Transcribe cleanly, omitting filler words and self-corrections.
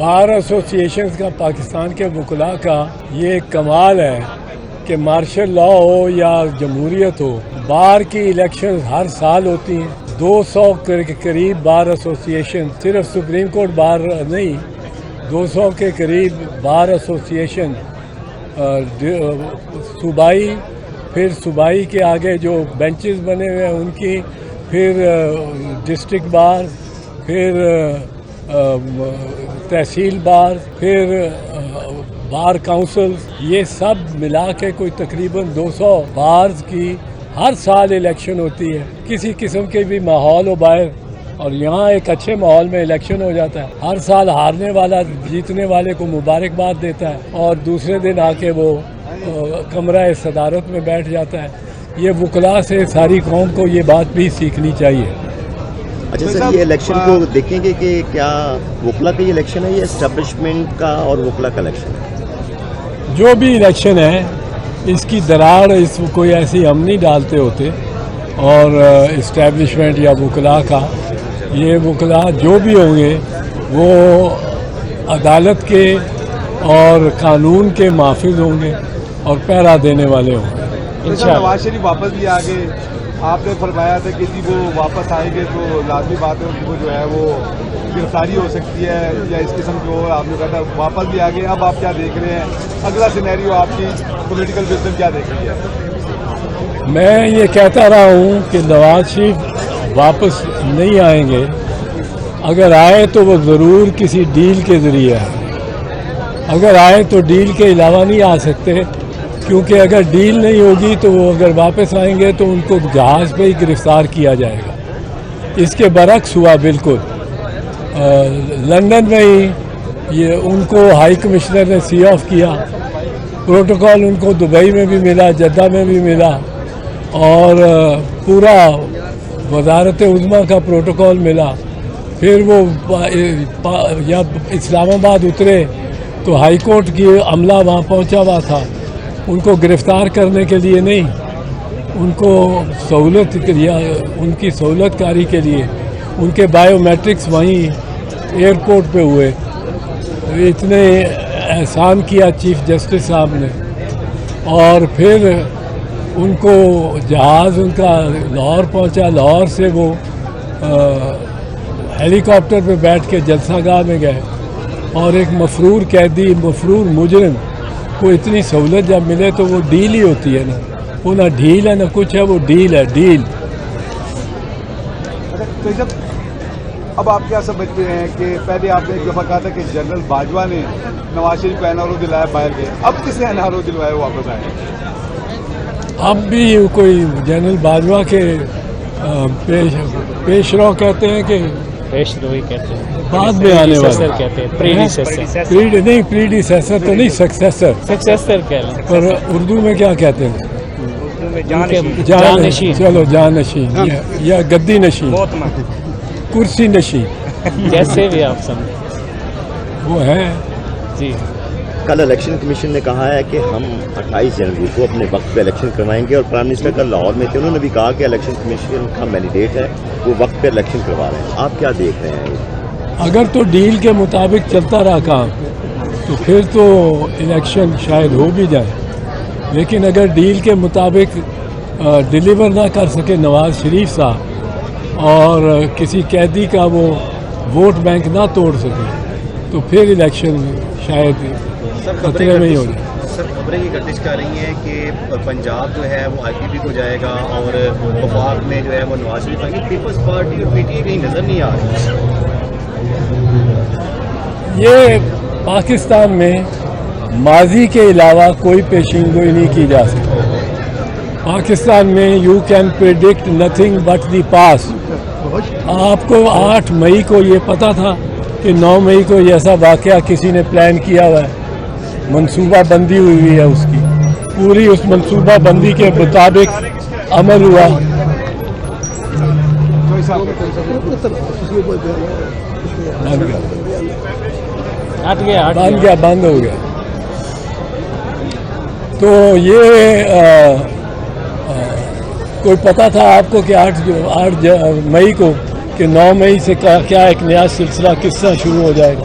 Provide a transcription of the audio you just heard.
بار associations کا پاکستان کے وکلاء کا یہ کمال ہے کہ مارشل لا ہو یا جمہوریت ہو، بار کی الیکشنز ہر سال ہوتی ہیں. 200 کے قریب بار ایسوسیشن، صرف سپریم کورٹ بار نہیں، 200 کے قریب بار ایسوسیشن صوبائی، پھر صوبائی کے آگے جو بینچز بنے ہوئے ہیں ان کی، پھر ڈسٹرکٹ بار، پھر تحصیل بار، پھر بار کاؤنسل، یہ سب ملا کے کوئی تقریباً 200 بارز کی ہر سال الیکشن ہوتی ہے. کسی قسم کے بھی ماحول ہو باہر، اور یہاں ایک اچھے ماحول میں الیکشن ہو جاتا ہے. ہر سال ہارنے والا جیتنے والے کو مبارکباد دیتا ہے اور دوسرے دن آ کے وہ کمرہ صدارت میں بیٹھ جاتا ہے. یہ وکلاء سے ساری قوم کو یہ بات بھی سیکھنی چاہیے. اچھا سر، یہ الیکشن کو دیکھیں گے کہ کیا وکلاء کا یہ الیکشن ہے یا اسٹیبلشمنٹ کا اور وکلاء کا الیکشن ہے؟ جو بھی الیکشن ہے اس کی دراڑ اس کوئی ایسی ہم نہیں ڈالتے ہوتے، اور اسٹیبلشمنٹ یا وکلاء کا، یہ وکلاء جو بھی ہوں گے وہ عدالت کے اور قانون کے محافظ ہوں گے اور پہرا دینے والے ہوں گے. نواز شریف واپس بھی آگے، آپ نے فرمایا تھا کہ جی وہ واپس آئیں گے تو لازمی بات ہے ان کو جو ہے وہ گرفتاری ہو سکتی ہے یا اس قسم کی ہو. آپ نے کہا تھا واپس بھی آگے. اب آپ کیا دیکھ رہے ہیں اگلا سینیریو، آپ کی پولیٹیکل وزڈم کیا دیکھ رہی ہے؟ میں یہ کہتا رہا ہوں کہ نواز شریف واپس نہیں آئیں گے. اگر آئے تو وہ ضرور کسی ڈیل کے ذریعے آئے. اگر آئے تو ڈیل کے علاوہ نہیں آ سکتے، کیونکہ اگر ڈیل نہیں ہوگی تو وہ اگر واپس آئیں گے تو ان کو جہاز پہ ہی گرفتار کیا جائے گا. اس کے برعکس ہوا بالکل. لندن میں ہی یہ ان کو ہائی کمشنر نے سی آف کیا. پروٹوکول ان کو دبئی میں بھی ملا، جدہ میں بھی ملا، اور پورا وزارت عظمیٰ کا پروٹوکول ملا. پھر وہ یا اسلام آباد اترے تو ہائی کورٹ کی عملہ وہاں پہنچا ہوا تھا. ان کو گرفتار کرنے کے لیے نہیں، ان کو سہولت یا ان کی سہولت کاری کے لیے ان کے بائیو میٹرکس وہیں ایئرپورٹ پہ ہوئے. اتنے احسان کیا چیف جسٹس صاحب نے. اور پھر ان کو جہاز ان کا لاہور پہنچا. لاہور سے وہ ہیلی کاپٹر پہ بیٹھ کے جلسہ گاہ میں گئے. اور ایک مفرور قیدی، مفرور مجرم کو اتنی سہولت جب ملے تو وہ ڈیل ہی ہوتی ہے نا. وہ نہ ڈھیل ہے نہ کچھ ہے، وہ ڈیل ہے، ڈیل. اب آپ کیا سمجھتے ہیں کہ پہلے آپ نے ایک دفعہ کہا تھا کہ جنرل باجوہ نے نواز شریف کو این آر او دلایا باہر گئے، اب کس نے این آر او دلوایا واپس آئے؟ اب بھی کوئی جنرل باجوہ کے پیش رو کہتے ہیں کہ پیش روی کہتے ہیں، بعد میں آنے والے کہتے ہیں، پریڈیسیسر تو نہیں، سکسیسر کہہ لیں. پر اردو میں کیا کہتے ہیں؟ جانشین. چلو جانشین یا گدی نشین، کرسی نشین، جیسے بھی آپ سمجھیں وہ ہے. جی کل الیکشن کمیشن نے کہا ہے کہ ہم 28 جنوری کو اپنے وقت پہ الیکشن کروائیں گے، اور پرائم منسٹر کل لاہور میں تھے، انہوں نے بھی کہا کہ الیکشن کمیشن کا مینڈیٹ ہے، وہ وقت پہ الیکشن کروا رہے ہیں. آپ کیا دیکھ رہے ہیں؟ اگر تو ڈیل کے مطابق چلتا رہا کام تو پھر تو الیکشن شاید ہو بھی جائے. لیکن اگر ڈیل کے مطابق ڈیلیور نہ کر سکے نواز شریف صاحب اور کسی قیدی کا وہ ووٹ بینک نہ توڑ سکے تو پھر الیکشن شاید خطرے میں ہی ہو جائے. سر خبریں یہ گردش کر رہی ہیں کہ پنجاب جو ہے وہ آئی پی پی کو جائے گا اور وفاق میں جو ہے وہ نواز شریف آئیں گے. پیپلز پارٹی اور پی ٹی آئی کہیں نظر نہیں آ رہی. یہ پاکستان میں ماضی کے علاوہ کوئی پیشین گوئی نہیں کی جا سکتی. پاکستان میں you can predict nothing but the past. آپ کو 8 مئی کو یہ پتا تھا کہ 9 مئی کو یہ ایسا واقعہ کسی نے پلان کیا ہوا ہے، منصوبہ بندی ہوئی ہے اس کی پوری، اس منصوبہ بندی کے مطابق عمل ہوا. بند ہو گیا. تو یہ کوئی پتا تھا آپ کو کہ 8 مئی کو کہ 9 مئی سے کیا ایک نیا سلسلہ کس طرح شروع ہو جائے گا.